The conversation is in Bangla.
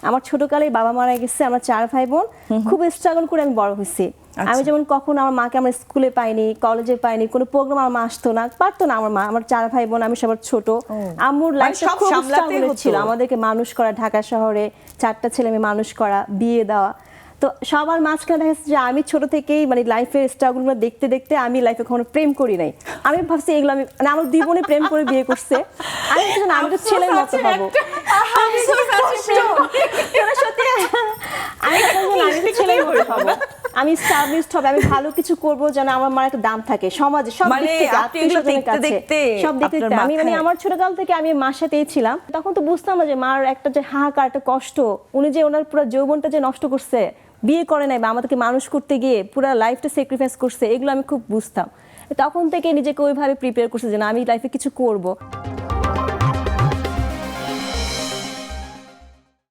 আমার ছোটকালেই বাবা মারা গেছে, আমরা 4 ভাই বোন, খুব স্ট্রাগল করে আমি বড় হয়েছি। আমি যেমন কখনো আমার মাকে আমরা স্কুলে পাইনি, কলেজে পাইনি, কোনো প্রোগ্রাম আমার মা আসতো না, পারতো না আমার মা। আমার 4 ভাই বোন, আমি সবার ছোট। আম্মুর লাইফটা খুব স্ট্রাগল ছিল, আমাদেরকে মানুষ করা, ঢাকা শহরে 4টা ছেলে মেয়ে মানুষ করা, বিয়ে দেওয়া। তো সবার মাঝখানে দেখা যাচ্ছে যে আমি ছোট থেকেই মানে লাইফের স্ট্রাগলগুলো দেখতে দেখতে আমি লাইফে কখনো প্রেম করি নাই। আমি ভাবছি এগুলো আমি মানে আমার 2 বোনে প্রেম করে বিয়ে করছে, আমি ভাবছি আমি তো ছেলের মতো হবো। আমি তো ছেলের মতো হবো, আমি স্টাবলিশড হবে, আমি ভালো কিছু করবো যেন আমার মার একটা দাম থাকে সমাজে, সব দিক থেকে, আত্মীয়স্বজনের কাছে, সব দিক থেকে। আমি মানে আমার ছোটকাল থেকে আমি মার সাথেই ছিলাম, তখন তো বুঝতাম না যে মার একটা যে হাহাকার, একটা কষ্ট, উনি যে ওনার পুরো যৌবনটা যে নষ্ট করছে, বিয়ে করে নাই বা আমাদেরকে মানুষ করতে গিয়ে পুরো লাইফটা স্যাক্রিফাইস করছে, এগুলো আমি খুব বুঝতাম। তখন থেকে নিজেকে ওইভাবে প্রিপেয়ার করছে যে না, আমি লাইফে কিছু করব।